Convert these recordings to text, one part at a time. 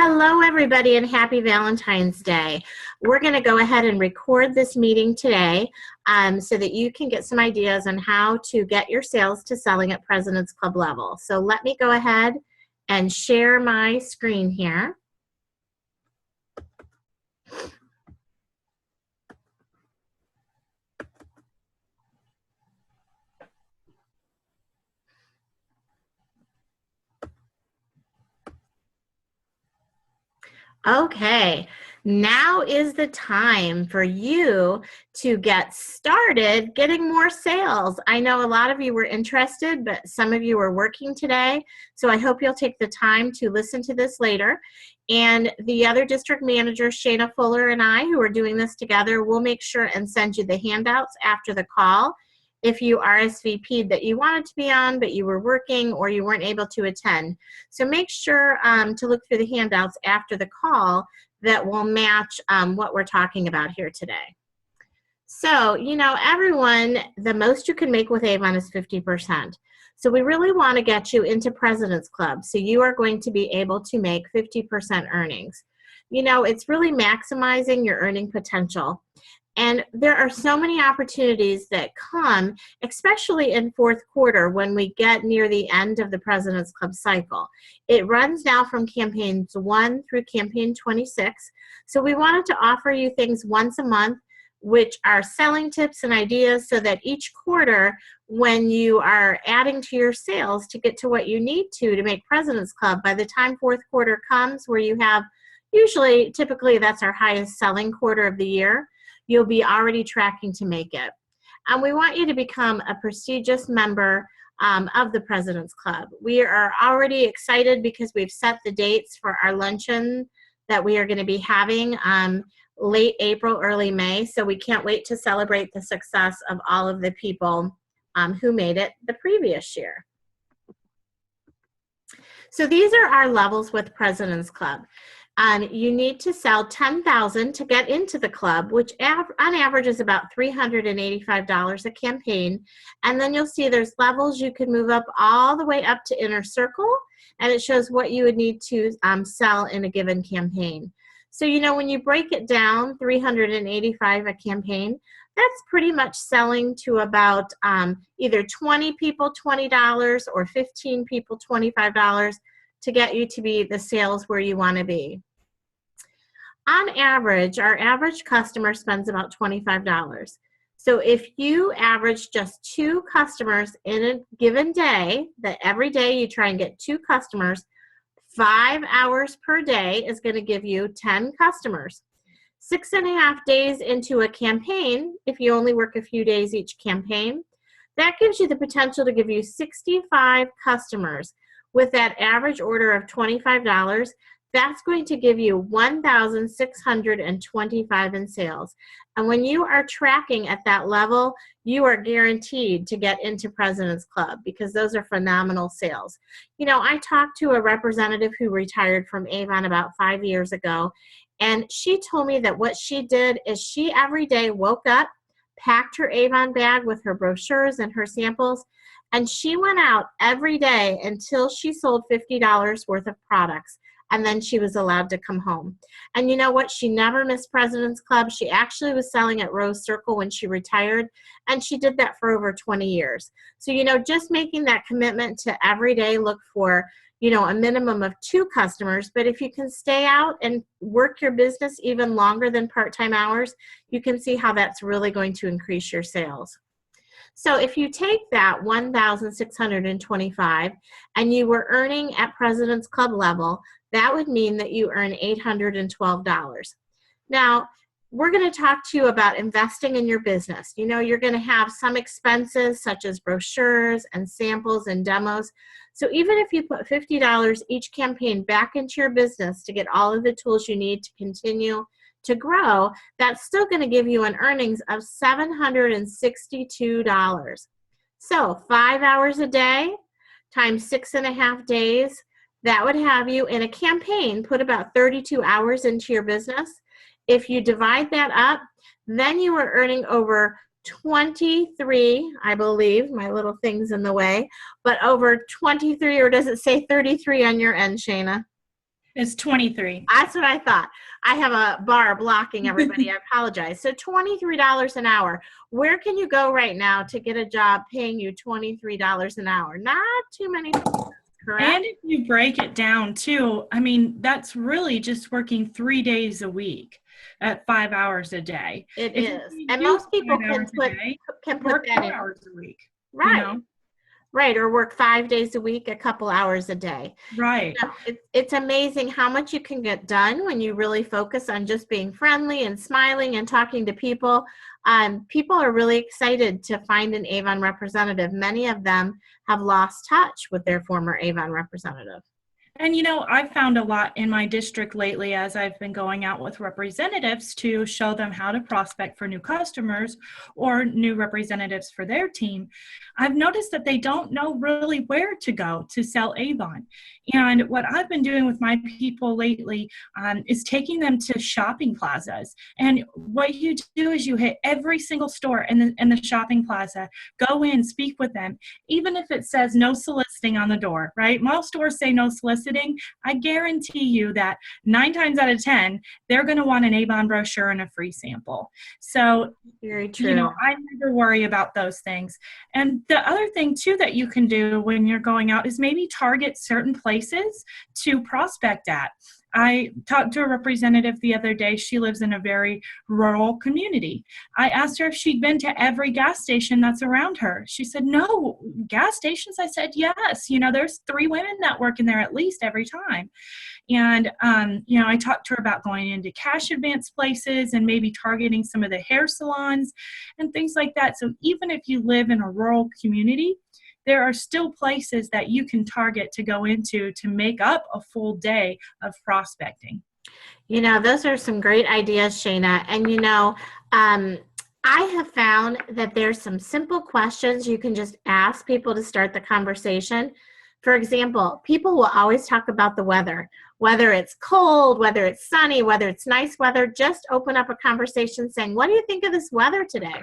Hello, everybody, and happy Valentine's Day. We're going to go ahead and record this meeting today so that you can get some ideas on how to get your sales to selling at President's Club level. So let me go ahead and share my screen here. Okay, now is the time for you to get started getting more sales. I know a lot of you were interested, but some of you are working today, so I hope you'll take the time to listen to this later. And the other district managers, Shayna Fuller and I, who are doing this together, will make sure and send you the handouts after the call. If you RSVP'd that you wanted to be on, but you were working or you weren't able to attend. So make sure to look through the handouts after the call that will match what we're talking about here today. So, you know, everyone, the most you can make with Avon is 50%. So we really want to get you into President's Club. So you are going to be able to make 50% earnings. You know, it's really maximizing your earning potential. And there are so many opportunities that come, especially in fourth quarter when we get near the end of the President's Club cycle. It runs now from campaigns 1 through campaign 26. So we wanted to offer you things once a month, which are selling tips and ideas so that each quarter when you are adding to your sales to get to what you need to make President's Club, by the time fourth quarter comes where you have, typically that's our highest selling quarter of the year, you'll be already tracking to make it. And we want you to become a prestigious member of the President's Club. We are already excited because we've set the dates for our luncheon that we are going to be having late April, early May. So we can't wait to celebrate the success of all of the people who made it the previous year. So these are our levels with President's Club. You need to sell $10,000 to get into the club, which on average is about $385 a campaign. And then you'll see there's levels you can move up all the way up to Inner Circle, and it shows what you would need to sell in a given campaign. So, you know, when you break it down, $385 a campaign, that's pretty much selling to about either 20 people $20 or 15 people $25 to get you to be the sales where you want to be. On average, our average customer spends about $25. So if you average just 2 customers in a given day, that every day you try and get 2 customers, 5 hours per day is going to give you 10 customers. 6.5 days into a campaign, if you only work a few days each campaign, that gives you the potential to give you 65 customers. With that average order of $25, that's going to give you $1,625 in sales. And when you are tracking at that level, you are guaranteed to get into President's Club because those are phenomenal sales. You know, I talked to a representative who retired from Avon about 5 years ago, and she told me that what she did is she every day woke up, packed her Avon bag with her brochures and her samples, and she went out every day until she sold $50 worth of products. And then she was allowed to come home. And you know what? She never missed President's Club. She actually was selling at Rose Circle when she retired, and she did that for over 20 years. So, you know, just making that commitment to every day look for, you know, a minimum of 2 customers. But if you can stay out and work your business even longer than part-time hours, you can see how that's really going to increase your sales. So if you take that $1,625 and you were earning at President's Club level, that would mean that you earn $812. Now, we're going to talk to you about investing in your business. You know, you're going to have some expenses such as brochures and samples and demos. So even if you put $50 each campaign back into your business to get all of the tools you need to continue to grow, that's still going to give you an earnings of $762. So 5 hours a day times 6.5 days, that would have you in a campaign put about 32 hours into your business. If you divide that up, then you are earning over 23, I believe, my little thing's in the way, but over 23, or does it say 33 on your end, Shayna? It's 23. That's what I thought. I have a bar blocking everybody. I apologize. So $23 an hour. Where can you go right now to get a job paying you $23 an hour? Not too many places, correct? And if you break it down too, I mean, that's really just working 3 days a week at 5 hours a day. It If is. you And do most people 5 can hours a day, put work that 4 in. hours a week. Right. You know? Right. Or work 5 days a week, a couple hours a day. Right. You know, it's amazing how much you can get done when you really focus on just being friendly and smiling and talking to people. People are really excited to find an Avon representative. Many of them have lost touch with their former Avon representative. And, you know, I've found a lot in my district lately as I've been going out with representatives to show them how to prospect for new customers or new representatives for their team. I've noticed that they don't know really where to go to sell Avon. And what I've been doing with my people lately is taking them to shopping plazas. And what you do is you hit every single store in the shopping plaza, go in, speak with them, even if it says no soliciting on the door, right? Most stores say no soliciting. I guarantee you that 9 times out of 10, they're going to want an Avon brochure and a free sample. So, very true. You know, I never worry about those things. And the other thing too that you can do when you're going out is maybe target certain places to prospect at. I talked to a representative the other day. She lives in a very rural community. I asked her if she'd been to every gas station that's around her. She said, no. Gas stations? I said, yes. You know, there's 3 women that work in there at least every time. And, you know, I talked to her about going into cash advance places and maybe targeting some of the hair salons and things like that. So even if you live in a rural community, there are still places that you can target to go into to make up a full day of prospecting. You know, those are some great ideas, Shana. And, you know, I have found that there's some simple questions you can just ask people to start the conversation. For example, people will always talk about the weather, whether it's cold, whether it's sunny, whether it's nice weather. Just open up a conversation saying, what do you think of this weather today?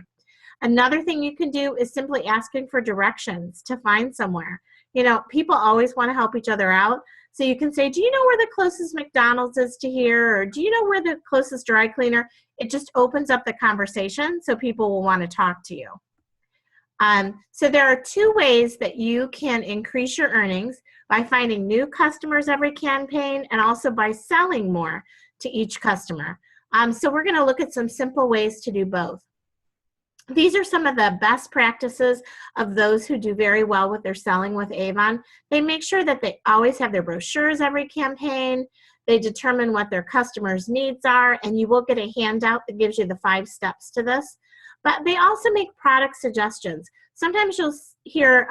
Another thing you can do is simply asking for directions to find somewhere. You know, people always want to help each other out. So you can say, do you know where the closest McDonald's is to here? Or do you know where the closest dry cleaner? It just opens up the conversation so people will want to talk to you. So there are 2 ways that you can increase your earnings: by finding new customers every campaign and also by selling more to each customer. So we're going to look at some simple ways to do both. These are some of the best practices of those who do very well with their selling with Avon. They make sure that they always have their brochures every campaign. They determine what their customers' needs are, and you will get a handout that gives you the 5 steps to this. But they also make product suggestions. Sometimes you'll hear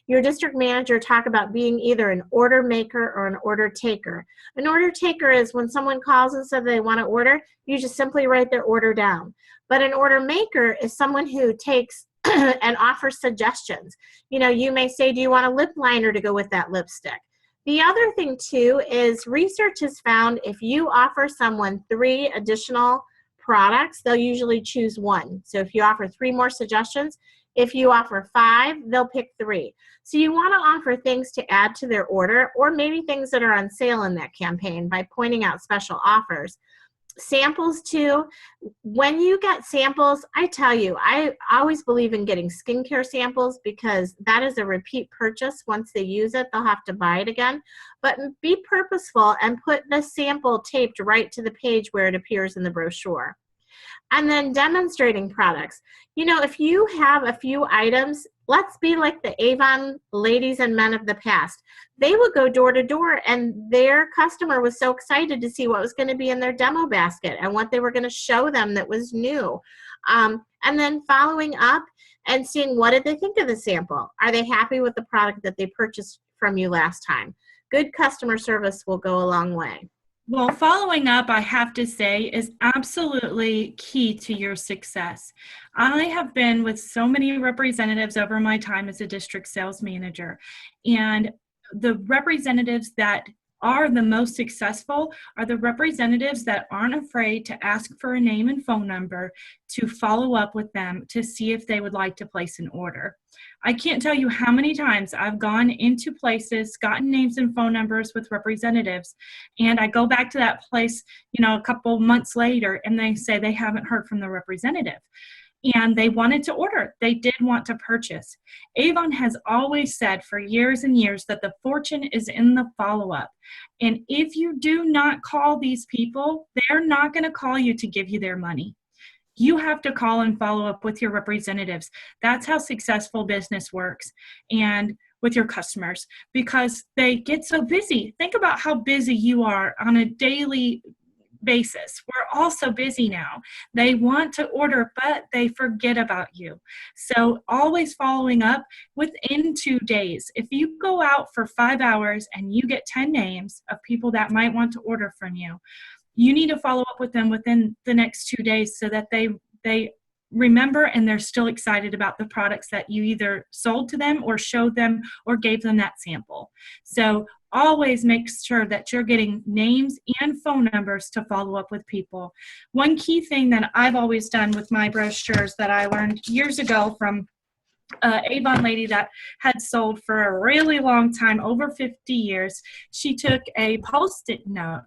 your district manager talk about being either an order maker or an order taker. An order taker is when someone calls and says they want to order, you just simply write their order down. But an order maker is someone who takes and offers suggestions. You know, you may say, do you want a lip liner to go with that lipstick? The other thing too is research has found if you offer someone 3 additional products, they'll usually choose 1. So if you offer 3 more suggestions, if you offer 5, they'll pick 3. So you want to offer things to add to their order, or maybe things that are on sale in that campaign by pointing out special offers. Samples too. When you get samples, I tell you, I always believe in getting skincare samples because that is a repeat purchase. Once they use it, they'll have to buy it again. But be purposeful and put the sample taped right to the page where it appears in the brochure. And then demonstrating products. You know, if you have a few items, let's be like the Avon ladies and men of the past. They would go door to door, and their customer was so excited to see what was going to be in their demo basket and what they were going to show them that was new. And then following up and seeing, what did they think of the sample? Are they happy with the product that they purchased from you last time? Good customer service will go a long way. Well, following up, I have to say, is absolutely key to your success. I have been with so many representatives over my time as a district sales manager, and the representatives that are the most successful are the representatives that aren't afraid to ask for a name and phone number, to follow up with them to see if they would like to place an order. I can't tell you how many times I've gone into places, gotten names and phone numbers with representatives, and I go back to that place, a couple months later, and they say they haven't heard from the representative. And they wanted to order. They did want to purchase. Avon has always said for years and years that the fortune is in the follow-up. And if you do not call these people, they're not going to call you to give you their money. You have to call and follow up with your representatives. That's how successful business works, and with your customers, because they get so busy. Think about how busy you are on a daily basis. We're all so busy now. They want to order, but they forget about you. So always following up within 2 days. If you go out for 5 hours and you get 10 names of people that might want to order from you, you need to follow up with them within the next 2 days so that they remember and they're still excited about the products that you either sold to them or showed them or gave them that sample. So always make sure that you're getting names and phone numbers to follow up with people. One key thing that I've always done with my brochures that I learned years ago from Avon lady that had sold for a really long time, over 50 years, she took a Post-it note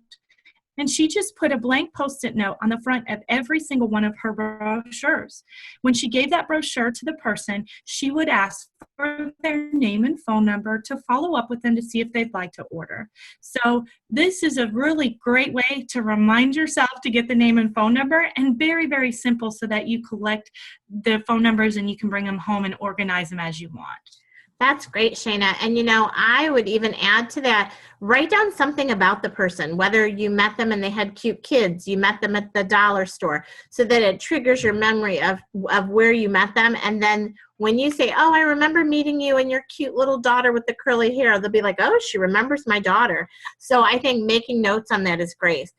and she just put a blank Post-it note on the front of every single one of her brochures. When she gave that brochure to the person, she would ask for their name and phone number to follow up with them to see if they'd like to order. So this is a really great way to remind yourself to get the name and phone number, and very, very simple so that you collect the phone numbers and you can bring them home and organize them as you want. That's great, Shana. And I would even add to that, write down something about the person, whether you met them and they had cute kids, you met them at the dollar store, so that it triggers your memory of where you met them. And then when you say, oh, I remember meeting you and your cute little daughter with the curly hair, they'll be like, oh, she remembers my daughter. So I think making notes on that is great.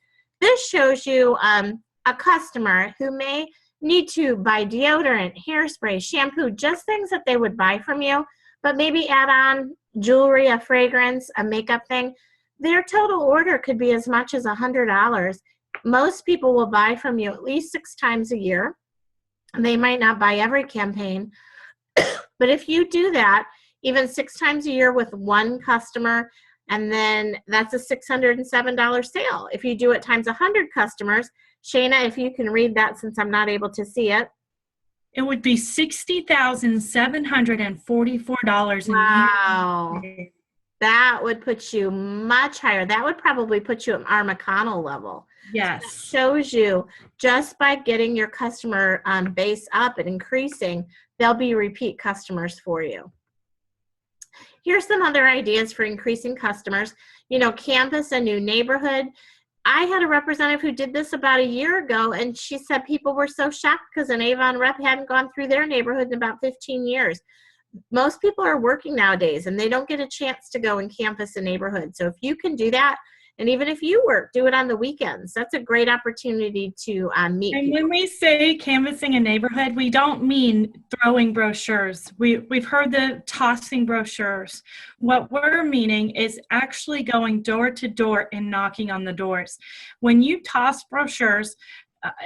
This shows you a customer who may need to buy deodorant, hairspray, shampoo, just things that they would buy from you, but maybe add on jewelry, a fragrance, a makeup thing. Their total order could be as much as $100. Most people will buy from you at least 6 times a year. They might not buy every campaign, but if you do that, even 6 times a year with one customer, and then that's a $607 sale. If you do it times 100 customers, Shana, if you can read that since I'm not able to see it. It would be $60,744. Wow. That would put you much higher. That would probably put you at our McConnell level. Yes. That shows you just by getting your customer base up and increasing, they'll be repeat customers for you. Here's some other ideas for increasing customers. Canvas a new neighborhood. I had a representative who did this about a year ago, and she said people were so shocked because an Avon rep hadn't gone through their neighborhood in about 15 years. Most people are working nowadays, and they don't get a chance to go and canvass a neighborhood. So if you can do that, and even if you work, do it on the weekends. That's a great opportunity to meet And people. when we say canvassing a neighborhood, we don't mean throwing brochures. We've heard the tossing brochures. What we're meaning is actually going door to door and knocking on the doors. When you toss brochures,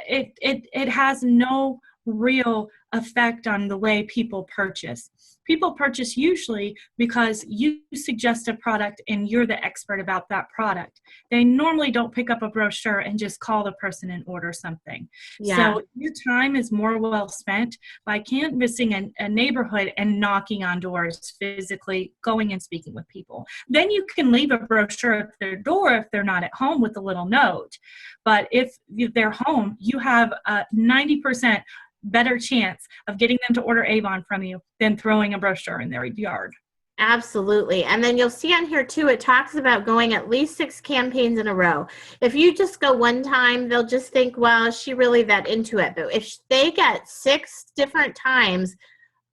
it has no real effect on the way people purchase. People purchase usually because you suggest a product and you're the expert about that product. They normally don't pick up a brochure and just call the person and order something. Yeah. So your time is more well spent by canvassing a neighborhood and knocking on doors, physically going and speaking with people. Then you can leave a brochure at their door if they're not at home with a little note. But if they're home, you have a 90% better chance of getting them to order Avon from you than throwing a brochure in their yard. Absolutely. And then you'll see on here too, it talks about going at least 6 campaigns in a row. If you just go one time, they'll just think, well, is she really that into it? But if they get 6 different times,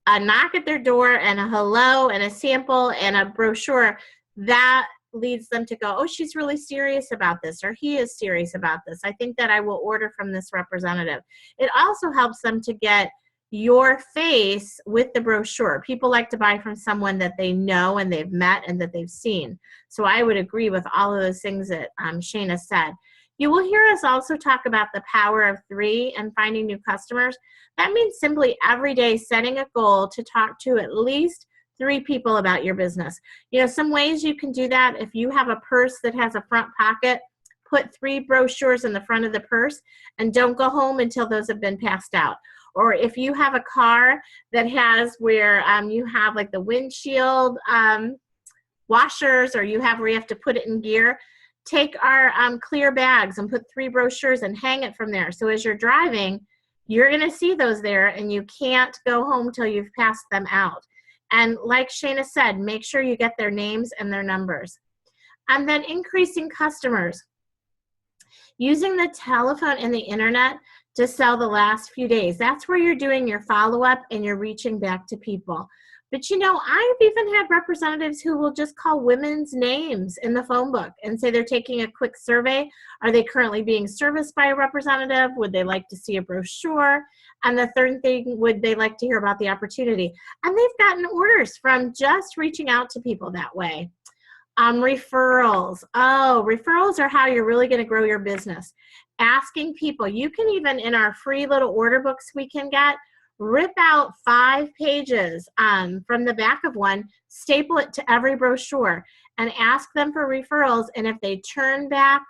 a knock at their door and a hello and a sample and a brochure, that leads them to go, oh, she's really serious about this, or he is serious about this. I think that I will order from this representative. It also helps them to get your face with the brochure. People like to buy from someone that they know and they've met and that they've seen. So I would agree with all of those things that Shana said. You will hear us also talk about the power of 3 and finding new customers. That means simply every day setting a goal to talk to at least 3 people about your business. You know, some ways you can do that: if you have a purse that has a front pocket, put 3 brochures in the front of the purse and don't go home until those have been passed out. Or if you have a car that has where you have like the windshield washers, or you have where you have to put it in gear, take our clear bags and put 3 brochures and hang it from there. So as you're driving, you're going to see those there and you can't go home till you've passed them out. And like Shana said, make sure you get their names and their numbers. And then increasing customers. Using the telephone and the internet to sell the last few days. That's where you're doing your follow-up and you're reaching back to people. But you know, I've even had representatives who will just call women's names in the phone book and say they're taking a quick survey. Are they currently being serviced by a representative? Would they like to see a brochure? And the third thing, would they like to hear about the opportunity? And they've gotten orders from just reaching out to people that way. Referrals. Oh, referrals are how you're really going to grow your business. Asking people. You can even, in our free little order books we can get, rip out 5 pages from the back of one, staple it to every brochure, and ask them for referrals. And if they turn back,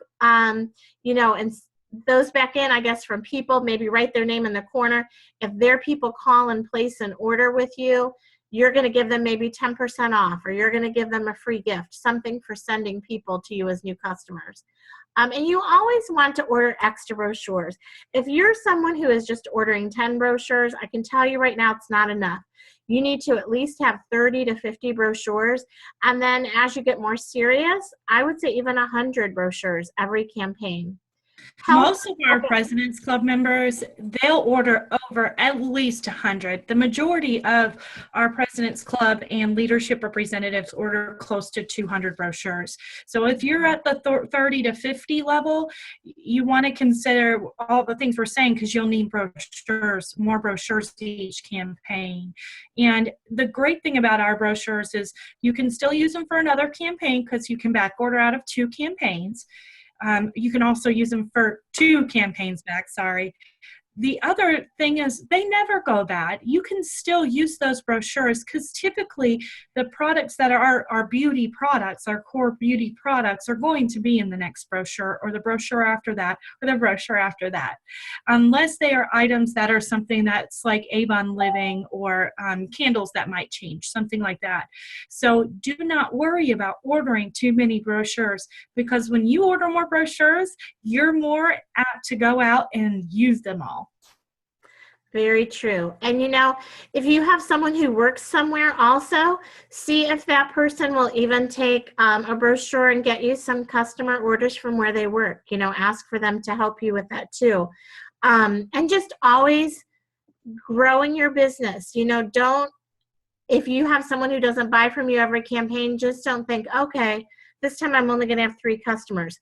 you know, and those back in, I guess, from people, maybe write their name in the corner. If their people call and place an order with you, you're going to give them maybe 10% off, or you're going to give them a free gift, something for sending people to you as new customers. And you always want to order extra brochures. If you're someone who is just ordering 10 brochures, I can tell you right now it's not enough. You need to at least have 30 to 50 brochures. And then as you get more serious, I would say even 100 brochures every campaign. Most of our President's Club members, they'll order over at least 100. The majority of our President's Club and leadership representatives order close to 200 brochures. So if you're at the 30 to 50 level, you want to consider all the things we're saying, because you'll need brochures, more brochures each campaign. And the great thing about our brochures is you can still use them for another campaign, because you can back order out of 2 campaigns. You can also use them for 2 campaigns back, sorry. The other thing is they never go bad. You can still use those brochures, because typically the products that are our beauty products, our core beauty products, are going to be in the next brochure, or the brochure after that, or the brochure after that. Unless they are items that are something that's like Avon Living, or candles that might change, something like that. So do not worry about ordering too many brochures, because when you order more brochures, you're more apt to go out and use them all. Very true. And you know, if you have someone who works somewhere also, see if that person will even take a brochure and get you some customer orders from where they work. You know, ask for them to help you with that too. And just always growing your business. You know, if you have someone who doesn't buy from you every campaign, just don't think, okay, this time I'm only going to have 3 customers.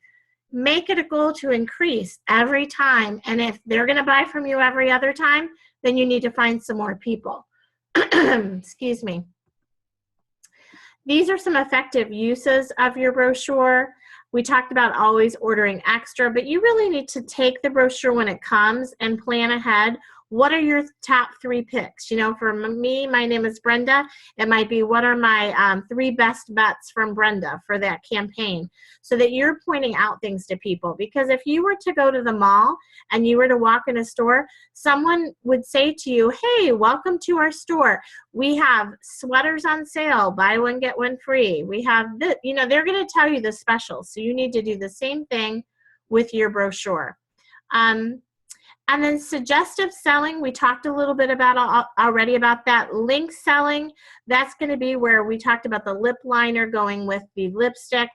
Make it a goal to increase every time. And if they're going to buy from you every other time, then you need to find some more people. Excuse me. These are some effective uses of your brochure. We talked about always ordering extra, but you really need to take the brochure when it comes and plan ahead. What are your top 3 picks? You know, for me, my name is Brenda. It might be, what are my 3 best bets from Brenda for that campaign? So that you're pointing out things to people. Because if you were to go to the mall and you were to walk in a store, someone would say to you, hey, welcome to our store. We have sweaters on sale, buy one, get one free. We have this, you know, they're going to tell you the specials. So you need to do the same thing with your brochure. And then suggestive selling, we talked a little bit about already about that. Link selling, that's going to be where we talked about the lip liner going with the lipstick.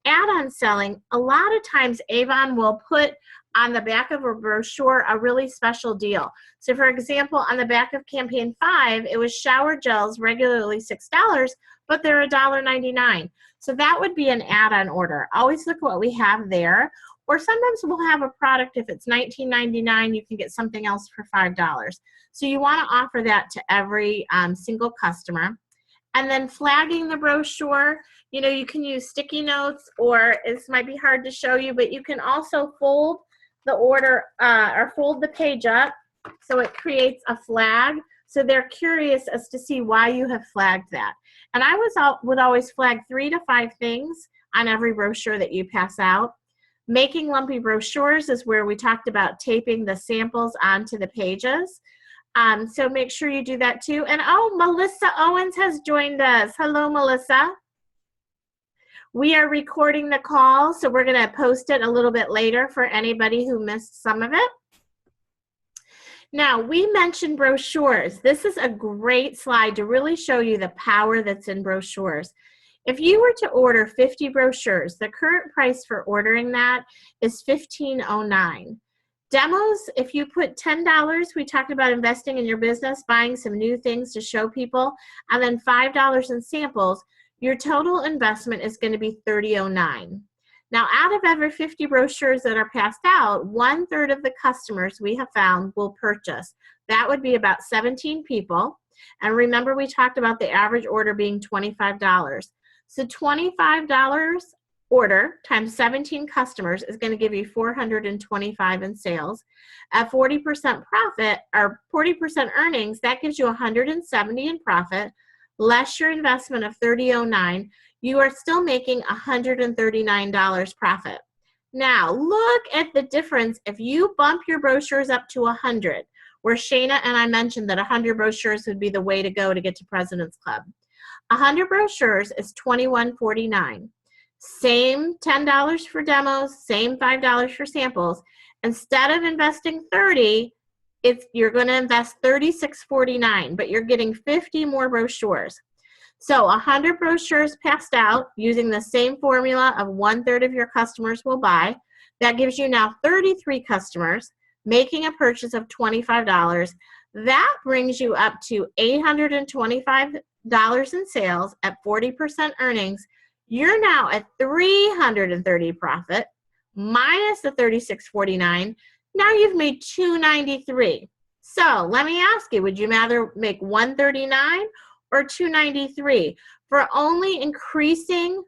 Add-on selling, a lot of times Avon will put on the back of a brochure a really special deal. So for example, on the back of campaign 5, it was shower gels, regularly $6, but they're $1.99. So that would be an add-on order. Always look what we have there. or sometimes we'll have a product, if it's $19.99, you can get something else for $5. So you want to offer that to every single customer. And then flagging the brochure, you know, you can use sticky notes, or this might be hard to show you, but you can also fold the order or fold the page up so it creates a flag. So they're curious as to see why you have flagged that. And I would always flag 3 to 5 things on every brochure that you pass out. Making lumpy brochures is where we talked about taping the samples onto the pages. So make sure you do that too. And oh, Melissa Owens has joined us. Hello, Melissa. We are recording the call, so we're going to post it a little bit later for anybody who missed some of it. Now, we mentioned brochures. This is a great slide to really show you the power that's in brochures. If you were to order 50 brochures, the current price for ordering that is $15.09. Demos, if you put $10, we talked about investing in your business, buying some new things to show people, and then $5 in samples, your total investment is going to be $30.09. Now, out of every 50 brochures that are passed out, 1/3 of the customers we have found will purchase. That would be about 17 people. And remember, we talked about the average order being $25. So $25 order times 17 customers is going to give you $425 in sales. At 40% profit or 40% earnings, that gives you $170 in profit, less your investment of $30.09. You are still making $139 profit. Now, look at the difference if you bump your brochures up to 100, where Shayna and I mentioned that 100 brochures would be the way to go to get to President's Club. 100 brochures is $21.49. Same $10 for demos, same $5 for samples. Instead of investing $30, you're going to invest $36.49, but you're getting 50 more brochures. So 100 brochures passed out using the same formula of 1/3 of your customers will buy. That gives you now 33 customers making a purchase of $25. That brings you up to $825 in sales at 40% earnings. You're now at $330 profit minus the $36.49. Now you've made $293. So let me ask you, would you rather make $139 or $293 for only increasing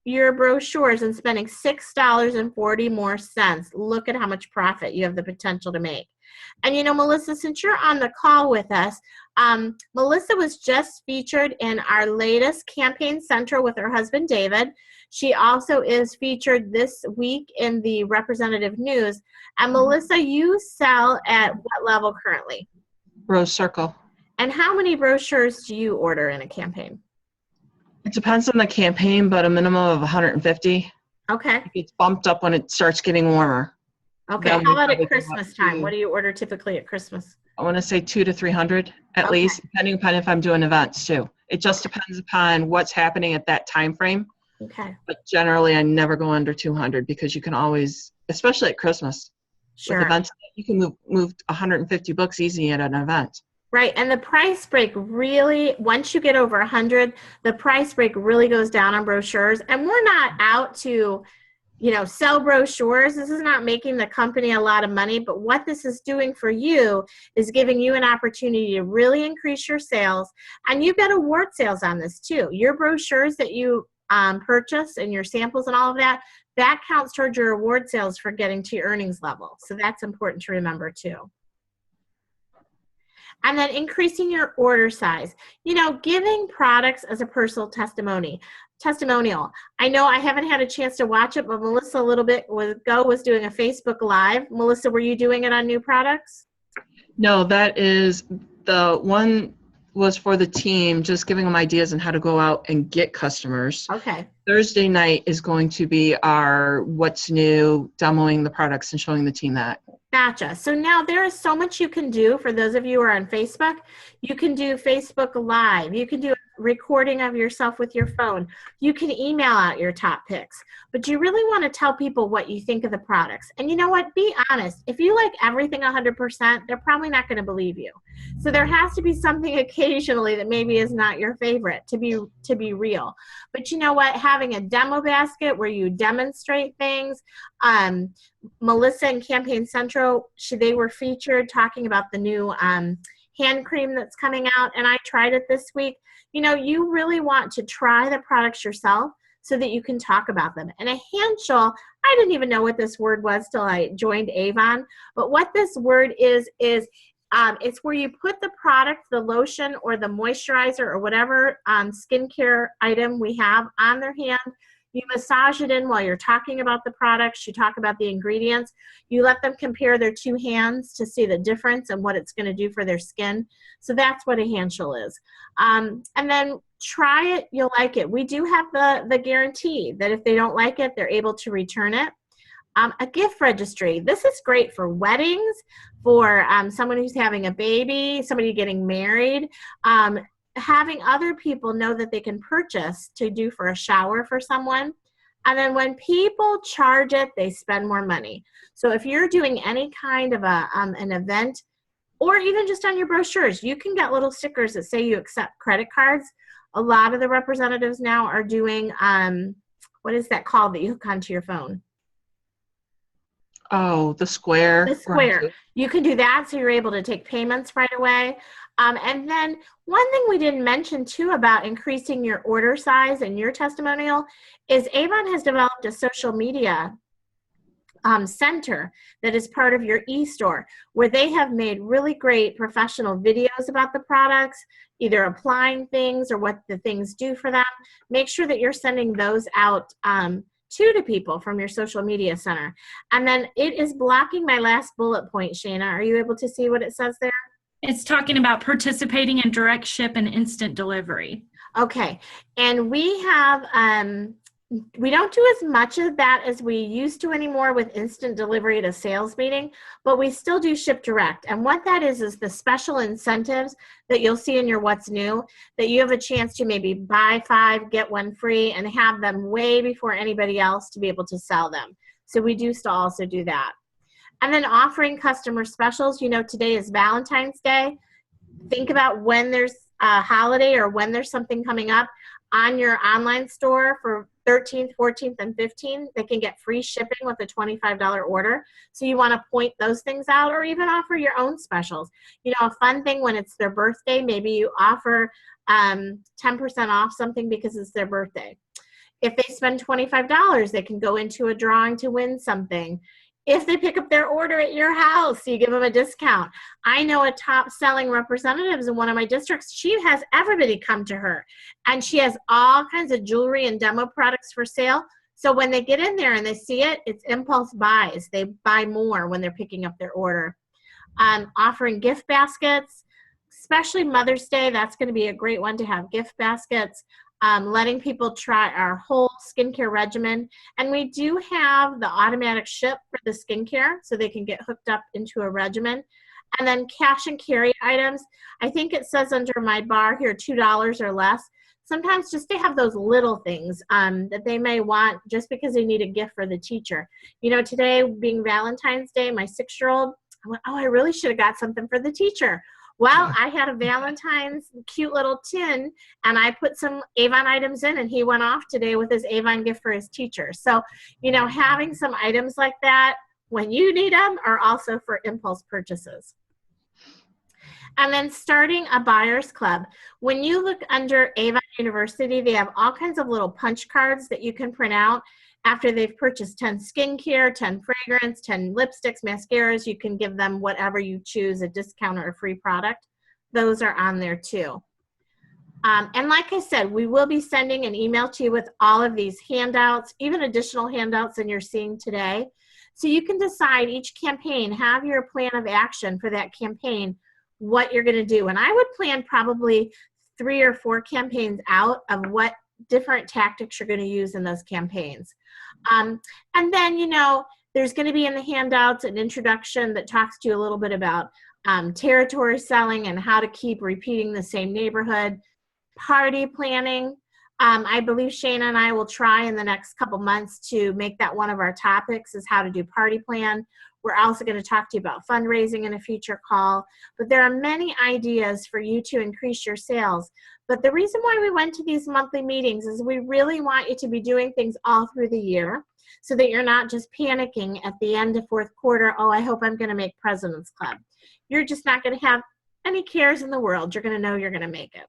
your brochures and spending $6.40 more cents? Look at how much profit you have the potential to make. And you know, Melissa, since you're on the call with us, Melissa was just featured in our latest Campaign Central with her husband, David. She also is featured this week in the Representative News. And Melissa, you sell at what level currently? Rose Circle. And how many brochures do you order in a campaign? It depends on the campaign, but a minimum of 150. Okay. It gets bumped up when it starts getting warmer. Okay. Then How we about at probably go Christmas up time? to- What do you order typically at Christmas? I want to say 200 to 300 at Okay. least, depending upon if I'm doing events too. It just depends upon what's happening at that time frame. Okay. But generally, I never go under 200 because you can always, especially at Christmas, Sure. with events, you can move 150 books easy at an event. Right, and the price break really, once you get over 100, the price break really goes down on brochures. And we're not out to, you know, sell brochures. This is not making the company a lot of money, but what this is doing for you is giving you an opportunity to really increase your sales. And you've got award sales on this too. Your brochures that you purchase and your samples and all of that, that counts towards your award sales for getting to your earnings level. So that's important to remember too. And then increasing your order size. You know, giving products as a personal testimonial. I know I haven't had a chance to watch it, but Melissa a little bit ago was doing a Facebook Live. Melissa, were you doing it on new products? No, that is the one was for the team, just giving them ideas on how to go out and get customers. Okay. Thursday night is going to be our what's new, demoing the products and showing the team that. Gotcha. So now there is so much you can do for those of you who are on Facebook. You can do Facebook Live. You can do a recording of yourself with your phone. You can email out your top picks, but you really want to tell people what you think of the products. And you know what? Be honest. If you like everything 100%, they're probably not going to believe you. So there has to be something occasionally that maybe is not your favorite to be real. But you know what? Having a demo basket where you demonstrate things, Melissa and Campaign Central, they were featured talking about the new hand cream that's coming out, and I tried it this week. You know, you really want to try the products yourself so that you can talk about them. And a handshell, I didn't even know what this word was till I joined Avon, but what this word is it's where you put the product, the lotion or the moisturizer or whatever skincare item we have on their hand. You massage it in while you're talking about the products. You talk about the ingredients. You let them compare their two hands to see the difference and what it's going to do for their skin. So that's what a handshell is. And then try it. You'll like it. We do have the guarantee that if they don't like it, they're able to return it. A gift registry. This is great for weddings, for someone who's having a baby, somebody getting married. Having other people know that they can purchase to do for a shower for someone. And then when people charge it, they spend more money. So if you're doing any kind of an event, or even just on your brochures, you can get little stickers that say you accept credit cards. A lot of the representatives now are doing, what is that called that you hook onto your phone? Oh, the square. The square. You can do that so you're able to take payments right away. And then one thing we didn't mention too about increasing your order size and your testimonial is Avon has developed a social media center that is part of your e-store where they have made really great professional videos about the products, either applying things or what the things do for them. Make sure that you're sending those out to people from your social media center. And then it is blocking my last bullet point, Shana. Are you able to see what it says there? It's talking about participating in direct ship and instant delivery. Okay. And we have, we don't do as much of that as we used to anymore with instant delivery at a sales meeting, but we still do ship direct. And what that is the special incentives that you'll see in your What's New, that you have a chance to maybe buy 5, get 1 free, and have them way before anybody else to be able to sell them. So we do still also do that. And then offering customer specials. You know, today is Valentine's Day. Think about when there's a holiday or when there's something coming up on your online store for 13th, 14th, and 15th. They can get free shipping with a $25 order. So you want to point those things out or even offer your own specials. You know, a fun thing when it's their birthday, maybe you offer 10% off something because it's their birthday. If they spend $25, they can go into a drawing to win something. If they pick up their order at your house, you give them a discount. I know a top selling representative in one of my districts. She has everybody come to her, and she has all kinds of jewelry and demo products for sale. So when they get in there and they see it, it's impulse buys. They buy more when they're picking up their order. Offering gift baskets, especially Mother's Day. That's going to be a great one to have gift baskets. Letting people try our whole skincare regimen. And we do have the automatic ship for the skincare so they can get hooked up into a regimen. And then cash and carry items. I think it says under my bar here, $2 or less. Sometimes just to have those little things that they may want just because they need a gift for the teacher. You know, today being Valentine's Day, my 6-year-old, I went, oh, I really should have got something for the teacher. Well, I had a Valentine's cute little tin, and I put some Avon items in, and he went off today with his Avon gift for his teacher. So, you know, having some items like that when you need them are also for impulse purchases. And then starting a buyer's club. When you look under Avon University, they have all kinds of little punch cards that you can print out. After they've purchased 10 skincare, 10 fragrance, 10 lipsticks, mascaras, you can give them whatever you choose, a discount or a free product. Those are on there too. And like I said, we will be sending an email to you with all of these handouts, even additional handouts than you're seeing today. So you can decide each campaign, have your plan of action for that campaign, what you're going to do. And I would plan probably 3 or 4 campaigns out of what different tactics you're going to use in those campaigns. And then, you know, there's going to be in the handouts an introduction that talks to you a little bit about territory selling and how to keep repeating the same neighborhood. party planning. I believe Shana and I will try in the next couple months to make that one of our topics, is how to do party plan. We're also going to talk to you about fundraising in a future call. But there are many ideas for you to increase your sales. But the reason why we went to these monthly meetings is we really want you to be doing things all through the year so that you're not just panicking at the end of fourth quarter, oh, I hope I'm going to make President's Club. You're just not going to have any cares in the world. You're going to know you're going to make it.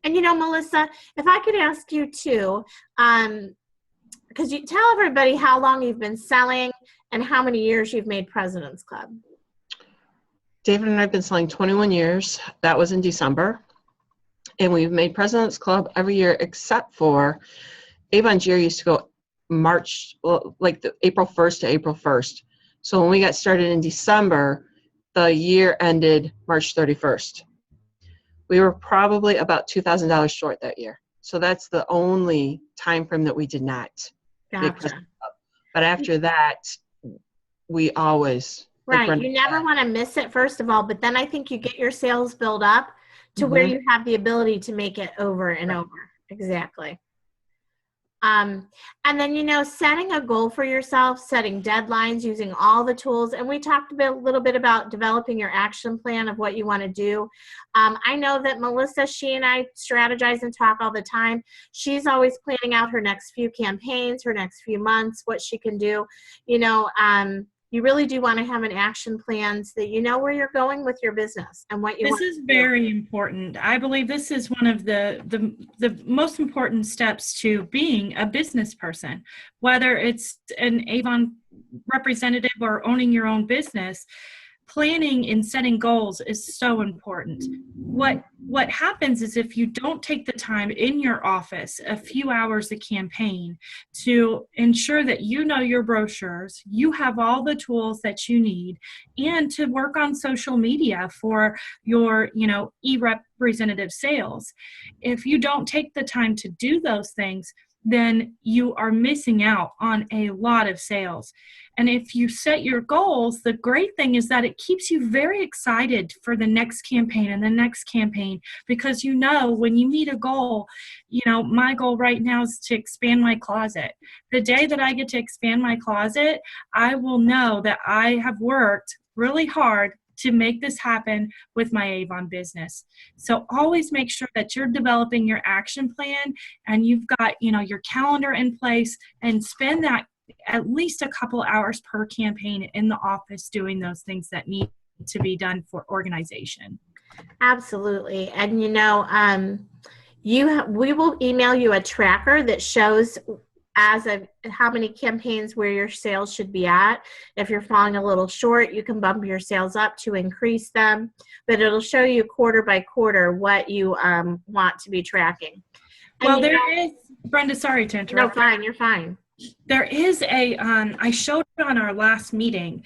And, you know, Melissa, if I could ask you too, because you tell everybody how long you've been selling and how many years you've made President's Club. David and I have been selling 21 years. That was in December. And we've made President's Club every year except for Avon's year used to go March, well, like the April 1st to April 1st. So when we got started in December, the year ended March 31st. We were probably about $2,000 short that year. So that's the only time frame that we did not. Gotcha. But after that, we always. Right. You never want to miss it, first of all, but then I think you get your sales build up to where you have the ability to make it over and over. Exactly. And then, you know, setting a goal for yourself, setting deadlines, using all the tools. And we talked a little bit about developing your action plan of what you want to do. I know that Melissa, she and I strategize and talk all the time. She's always planning out her next few campaigns, her next few months, what she can do. You know, you really do want to have an action plan so that you know where you're going with your business and what you want to do. This is very important. I believe this is one of the most important steps to being a business person, whether it's an Avon representative or owning your own business. Planning and setting goals is so important. What happens is if you don't take the time in your office, a few hours a campaign, to ensure that you know your brochures, you have all the tools that you need, and to work on social media for your, you know, e-representative sales. If you don't take the time to do those things, then you are missing out on a lot of sales. And if you set your goals, the great thing is that it keeps you very excited for the next campaign and the next campaign, because you know when you meet a goal, you know, my goal right now is to expand my closet. The day that I get to expand my closet, I will know that I have worked really hard to make this happen with my Avon business. So always make sure that you're developing your action plan and you've got, you know, your calendar in place, and spend that at least a couple hours per campaign in the office doing those things that need to be done for organization. Absolutely. And, you know, we will email you a tracker that shows as of how many campaigns where your sales should be at. If you're falling a little short, you can bump your sales up to increase them, but it'll show you quarter by quarter what you want to be tracking. And well, there is, Brenda, sorry to interrupt. No, fine, you're fine. There is a, I showed on our last meeting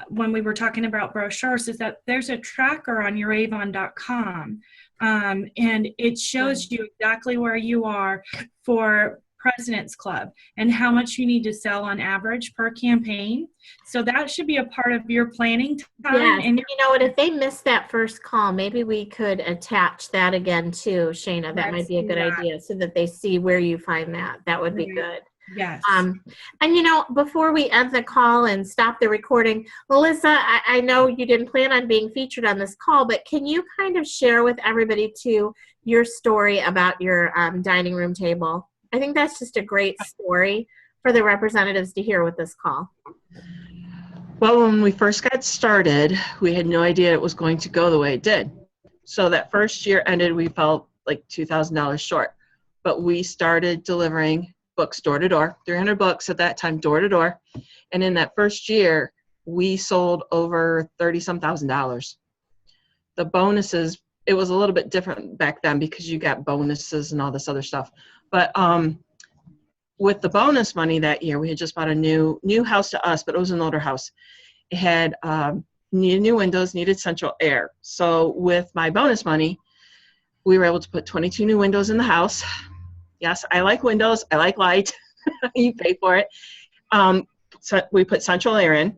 when we were talking about brochures, is that there's a tracker on your Avon.com, and it shows you exactly where you are for President's Club and how much you need to sell on average per campaign. So that should be a part of your planning time. Yes. And you know what, if they missed that first call, maybe we could attach that again too, Shana. That might be a good idea, so that they see where you find that. That would be good. Yes. And you know, before we end the call and stop the recording, Melissa, I know you didn't plan on being featured on this call, but can you kind of share with everybody too your story about your dining room table? I think that's just a great story for the representatives to hear with this call. Well, when we first got started, we had no idea it was going to go the way it did. So that first year ended, we felt like $2,000 short. But we started delivering books door to door, 300 books at that time, door to door. And in that first year, we sold over $30-some thousand. The bonuses, it was a little bit different back then because you got bonuses and all this other stuff. But with the bonus money that year, we had just bought a new house to us, but it was an older house. It had needed new windows, needed central air. So with my bonus money, we were able to put 22 new windows in the house. Yes, I like windows. I like light. You pay for it. So we put central air in.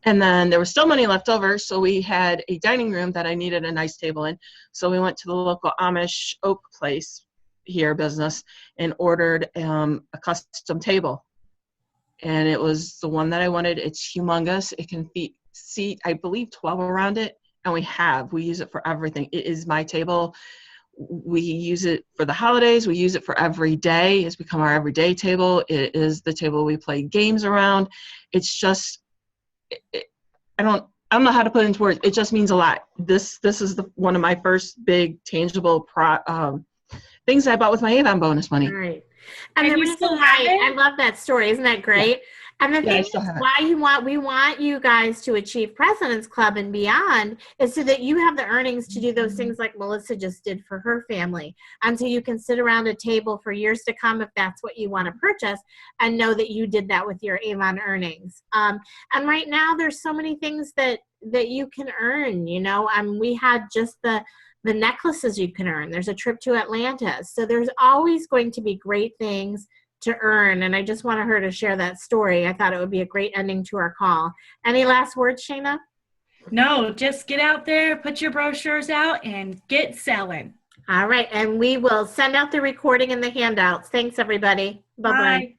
And then there was still money left over, so we had a dining room that I needed a nice table in. So we went to the local Amish oak place here, business, and ordered a custom table. And it was the one that I wanted. It's humongous. It can seat, I believe, 12 around it. And we use it for everything. It is my table. We use it for the holidays. We use it for every day. It's become our everyday table. It is the table we play games around. It's just, I don't know how to put it into words. It just means a lot. This is one of my first big tangible things I bought with my Avon bonus money. Right. And And the you reason still why have it? I love that story, isn't that great? And the Yeah, I thing still is have it. why we want you guys to achieve President's Club and beyond is so that you have the earnings to do those things like Melissa just did for her family. And so you can sit around a table for years to come if that's what you want to purchase and know that you did that with your Avon earnings. And right now there's so many things that you can earn, you know. We had just the necklaces you can earn. There's a trip to Atlanta. So there's always going to be great things to earn. And I just wanted her to share that story. I thought it would be a great ending to our call. Any last words, Shayna? No, just get out there, put your brochures out, and get selling. All right. And we will send out the recording and the handouts. Thanks, everybody. Bye-bye. Bye.